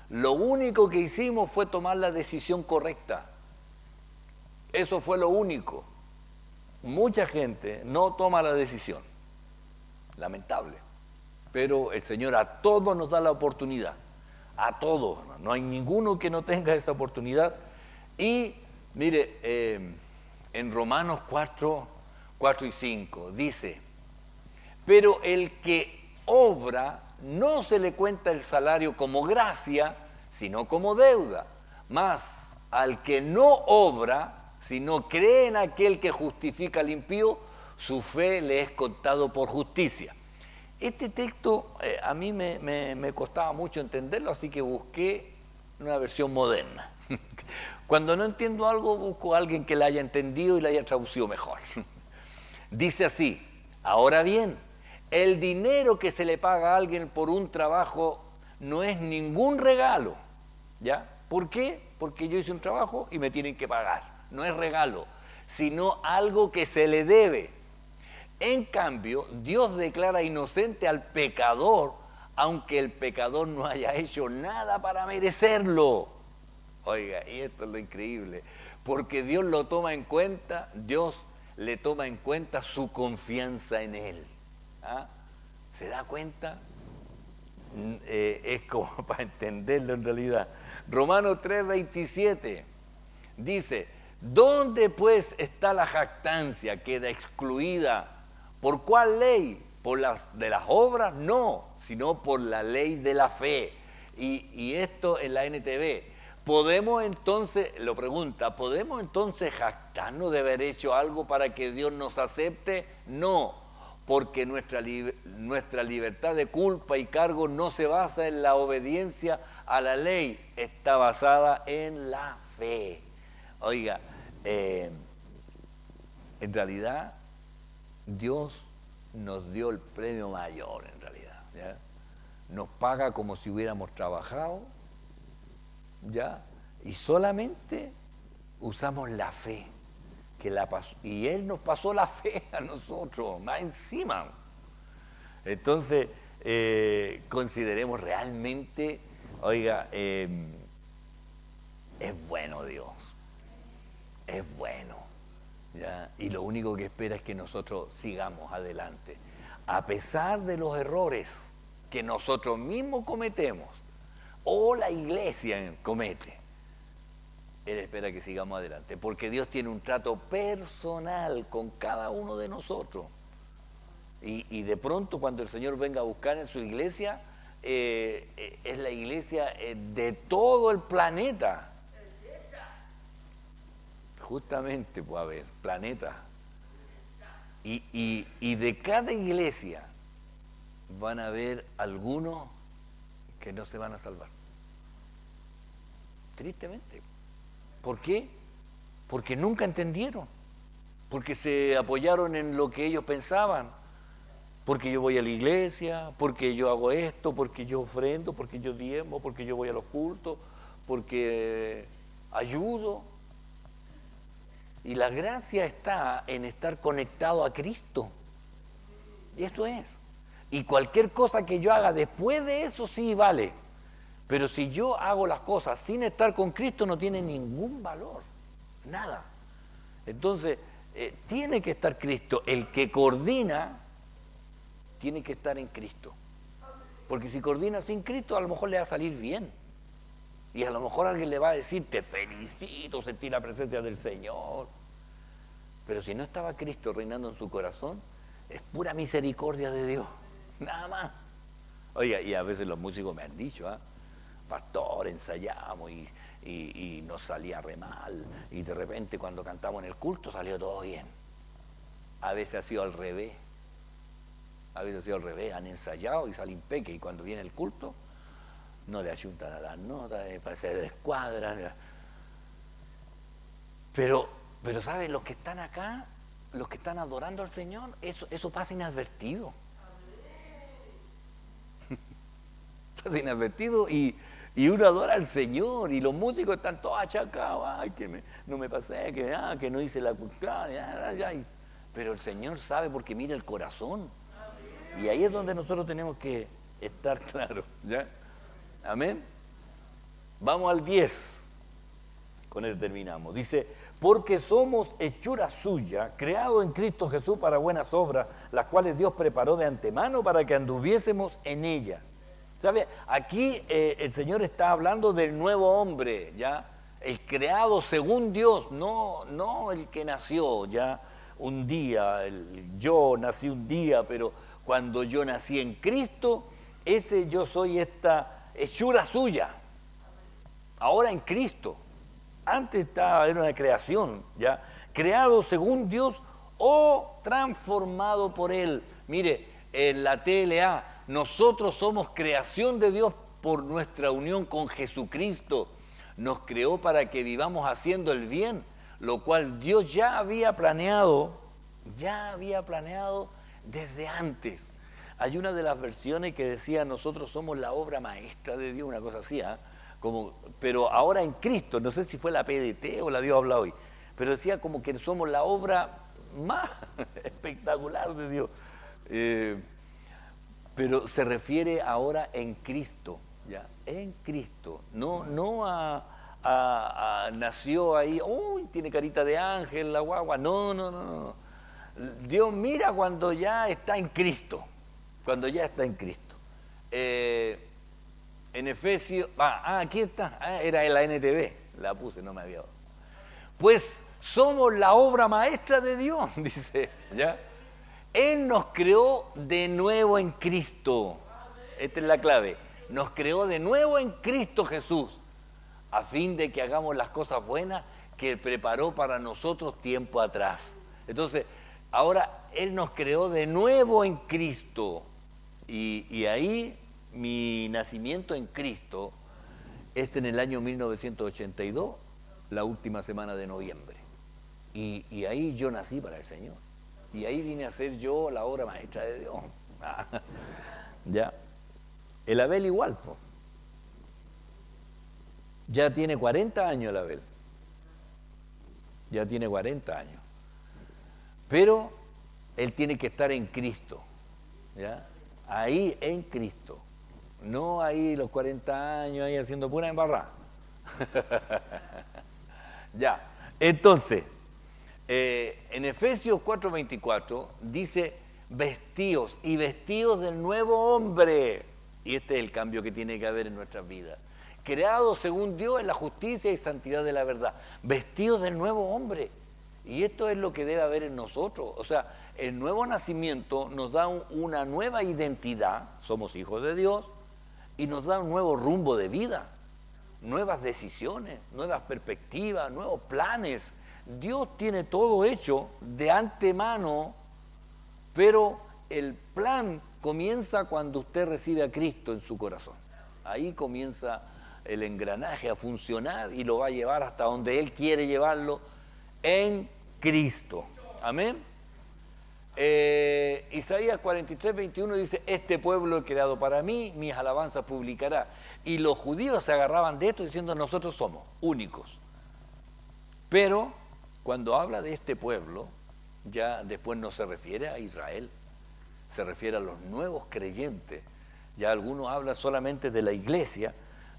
Lo único que hicimos fue tomar la decisión correcta. Eso fue lo único. Mucha gente no toma la decisión. Lamentable. Pero el Señor a todos nos da la oportunidad. A todos. No hay ninguno que no tenga esa oportunidad. Y, mire, en Romanos 4 y 5 dice, pero el que obra no se le cuenta el salario como gracia, sino como deuda. Mas al que no obra, sino cree en aquel que justifica al impío, su fe le es contado por justicia. Este texto a mí me costaba mucho entenderlo, así que busqué una versión moderna. Cuando no entiendo algo, busco a alguien que la haya entendido y la haya traducido mejor. Dice así, ahora bien, el dinero que se le paga a alguien por un trabajo no es ningún regalo, ¿ya? ¿Por qué? Porque yo hice un trabajo y me tienen que pagar. No es regalo, sino algo que se le debe. En cambio, Dios declara inocente al pecador, aunque el pecador no haya hecho nada para merecerlo. Oiga, y esto es lo increíble, porque Dios lo toma en cuenta, Dios le toma en cuenta su confianza en Él. ¿Se da cuenta? Es como para entenderlo en realidad. Romanos 3:27 dice, ¿dónde pues está la jactancia? Queda excluida. ¿Por cuál ley? ¿Por las de las obras? No, sino por la ley de la fe. Y esto en la NTV. ¿Podemos entonces, lo pregunta, ¿podemos entonces jactarnos de haber hecho algo para que Dios nos acepte? No, porque nuestra libertad de culpa y cargo no se basa en la obediencia a la ley, está basada en la fe. Oiga, en realidad Dios nos dio el premio mayor, en realidad, ¿ya? Nos paga como si hubiéramos trabajado, ¿ya? Y solamente usamos la fe que la pasó, y Él nos pasó la fe a nosotros, más encima. Entonces, consideremos realmente, oiga, es bueno Dios, es bueno, ¿ya? Y lo único que espera es que nosotros sigamos adelante, a pesar de los errores que nosotros mismos cometemos, o la iglesia comete. Él espera que sigamos adelante, porque Dios tiene un trato personal con cada uno de nosotros. Y de pronto cuando el Señor venga a buscar en su iglesia, es la iglesia de todo el planeta. Justamente, pues a ver, planeta. Y de cada iglesia van a haber algunos que no se van a salvar. Tristemente. ¿Por qué? Porque nunca entendieron. Porque se apoyaron en lo que ellos pensaban. Porque yo voy a la iglesia, porque yo hago esto, porque yo ofrendo, porque yo diezmo, porque yo voy a los cultos, porque ayudo. Y la gracia está en estar conectado a Cristo. Y esto es. Y cualquier cosa que yo haga después de eso sí vale. Pero si yo hago las cosas sin estar con Cristo no tiene ningún valor. Nada. Entonces, tiene que estar Cristo. El que coordina tiene que estar en Cristo. Porque si coordina sin Cristo, a lo mejor le va a salir bien. Y a lo mejor alguien le va a decir, te felicito, sentí la presencia del Señor. Pero si no estaba Cristo reinando en su corazón, es pura misericordia de Dios. Nada más. Oiga, y a veces los músicos me han dicho, pastor, ensayamos y nos salía re mal. Y de repente cuando cantamos en el culto salió todo bien. A veces ha sido al revés. Han ensayado y salen peque. Y cuando viene el culto, no le ayuntan a las notas, se descuadran. Pero ¿saben? Los que están acá, los que están adorando al Señor, eso pasa inadvertido. Pasa inadvertido y uno adora al Señor y los músicos están todos achacados. Ay, no me pasé, que no hice la cultura. Pero el Señor sabe porque mira el corazón. Y ahí es donde nosotros tenemos que estar claros, ¿ya? Amén. Vamos al 10. Con él terminamos. Dice, porque somos hechura suya, creado en Cristo Jesús para buenas obras, las cuales Dios preparó de antemano para que anduviésemos en ellas. ¿Sabe? Aquí el Señor está hablando del nuevo hombre, ¿ya? El creado según Dios, no el que nació, ¿ya? Un día, yo nací un día, pero cuando yo nací en Cristo, yo soy esta hechura suya. Ahora en Cristo. Antes era una creación, ¿ya? Creado según Dios o transformado por Él. Mire, en la TLA, nosotros somos creación de Dios por nuestra unión con Jesucristo. Nos creó para que vivamos haciendo el bien, lo cual Dios ya había planeado desde antes. Hay una de las versiones que decía, nosotros somos la obra maestra de Dios, una cosa así, pero ahora en Cristo, no sé si fue la PDT o la Dios habla hoy, pero decía como que somos la obra más espectacular de Dios. Pero se refiere ahora en Cristo, ¿ya? En Cristo, no nació ahí, uy, tiene carita de ángel la guagua, no. Dios mira cuando ya está en Cristo, en Efesios, aquí está, era en la NTV, la puse, no me había dado. Pues somos la obra maestra de Dios, dice, ¿ya? Él nos creó de nuevo en Cristo. Esta es la clave. Nos creó de nuevo en Cristo Jesús, a fin de que hagamos las cosas buenas que Él preparó para nosotros tiempo atrás. Entonces, ahora Él nos creó de nuevo en Cristo. Y ahí mi nacimiento en Cristo es en el año 1982, la última semana de noviembre. Y ahí yo nací para el Señor. Y ahí vine a ser yo la obra maestra de Dios. Ya. El Abel igual, po. Ya tiene 40 años el Abel. Ya tiene 40 años. Pero él tiene que estar en Cristo. ¿Ya? Ahí en Cristo. No ahí los 40 años ahí haciendo pura embarrada. Ya. Entonces, en Efesios 4:24 dice vestidos y vestidos del nuevo hombre. Y este es el cambio que tiene que haber en nuestras vidas. Creados según Dios en la justicia y santidad de la verdad. Vestidos del nuevo hombre. Y esto es lo que debe haber en nosotros. O sea, el nuevo nacimiento nos da una nueva identidad. Somos hijos de Dios. Y nos da un nuevo rumbo de vida. Nuevas decisiones, nuevas perspectivas, nuevos planes. Dios tiene todo hecho de antemano, pero el plan comienza cuando usted recibe a Cristo en su corazón. Ahí comienza el engranaje a funcionar y lo va a llevar hasta donde Él quiere llevarlo en Cristo. Amén. Isaías 43, 21 dice: este pueblo he creado para mí, mis alabanzas publicará. Y los judíos se agarraban de esto diciendo: nosotros somos únicos. Pero cuando habla de este pueblo, ya después no se refiere a Israel, se refiere a los nuevos creyentes. Ya algunos hablan solamente de la iglesia,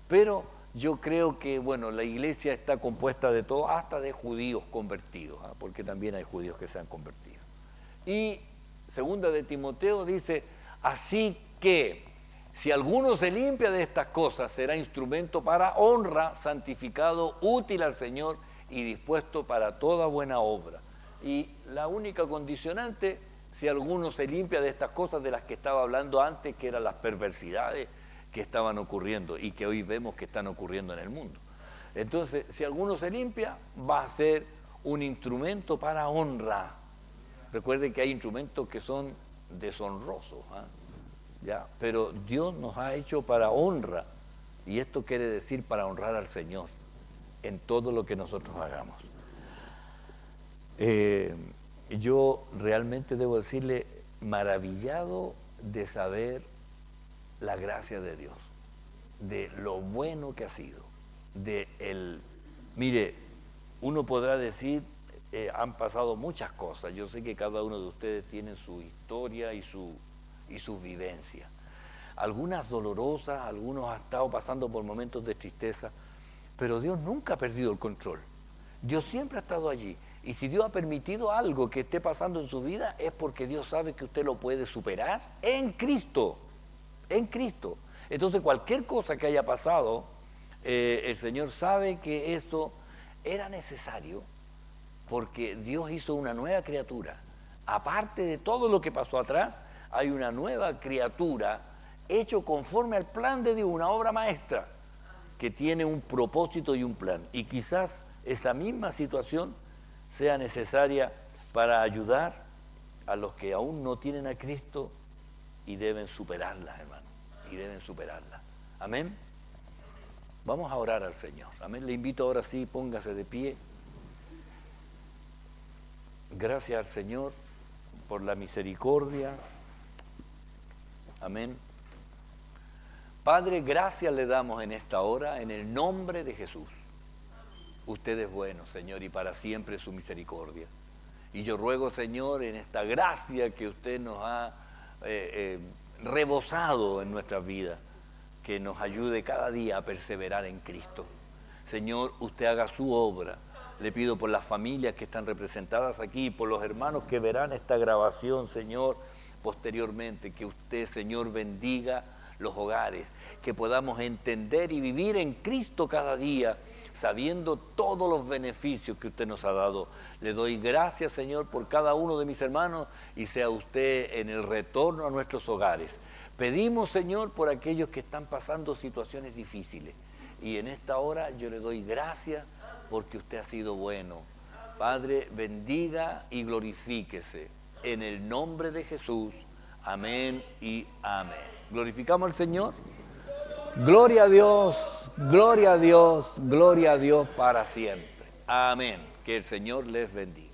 pero yo creo que, bueno, la iglesia está compuesta de todo, hasta de judíos convertidos, porque también hay judíos que se han convertido. Y segunda de Timoteo dice: así que si alguno se limpia de estas cosas, será instrumento para honra, santificado, útil al Señor y dispuesto para toda buena obra. Y la única condicionante: si alguno se limpia de estas cosas de las que estaba hablando antes, que eran las perversidades que estaban ocurriendo y que hoy vemos que están ocurriendo en el mundo. Entonces, si alguno se limpia, va a ser un instrumento para honra. Recuerden que hay instrumentos que son deshonrosos, ¿ya? Pero Dios nos ha hecho para honra, y esto quiere decir para honrar al Señor en todo lo que nosotros hagamos. Yo realmente debo decirle, maravillado de saber la gracia de Dios, de lo bueno que ha sido, mire, uno podrá decir, han pasado muchas cosas. Yo sé que cada uno de ustedes tiene su historia y sus vivencias. Algunas dolorosas, algunos han estado pasando por momentos de tristeza, pero Dios nunca ha perdido el control. Dios siempre ha estado allí. Y si Dios ha permitido algo que esté pasando en su vida, es porque Dios sabe que usted lo puede superar en Cristo. En Cristo. Entonces, cualquier cosa que haya pasado, el Señor sabe que eso era necesario, porque Dios hizo una nueva criatura. Aparte de todo lo que pasó atrás, hay una nueva criatura hecho conforme al plan de Dios, una obra maestra que tiene un propósito y un plan. Y quizás esa misma situación sea necesaria para ayudar a los que aún no tienen a Cristo y deben superarla, hermano, y deben superarla. Amén. Vamos a orar al Señor. Amén. Le invito ahora sí, póngase de pie. Gracias al Señor por la misericordia. Amén. Padre, gracias le damos en esta hora, en el nombre de Jesús. Usted es bueno, Señor, y para siempre su misericordia. Y yo ruego, Señor, en esta gracia que usted nos ha rebosado en nuestras vidas, que nos ayude cada día a perseverar en Cristo. Señor, usted haga su obra. Le pido por las familias que están representadas aquí, por los hermanos que verán esta grabación, Señor, posteriormente, que usted, Señor, bendiga los hogares, que podamos entender y vivir en Cristo cada día, sabiendo todos los beneficios que usted nos ha dado. Le doy gracias, Señor, por cada uno de mis hermanos, y sea usted en el retorno a nuestros hogares. Pedimos, Señor, por aquellos que están pasando situaciones difíciles, y en esta hora yo le doy gracias porque usted ha sido bueno. Padre, bendiga y glorifíquese en el nombre de Jesús. Amén y amén. ¿Glorificamos al Señor? Gloria a Dios, gloria a Dios, gloria a Dios para siempre. Amén. Que el Señor les bendiga.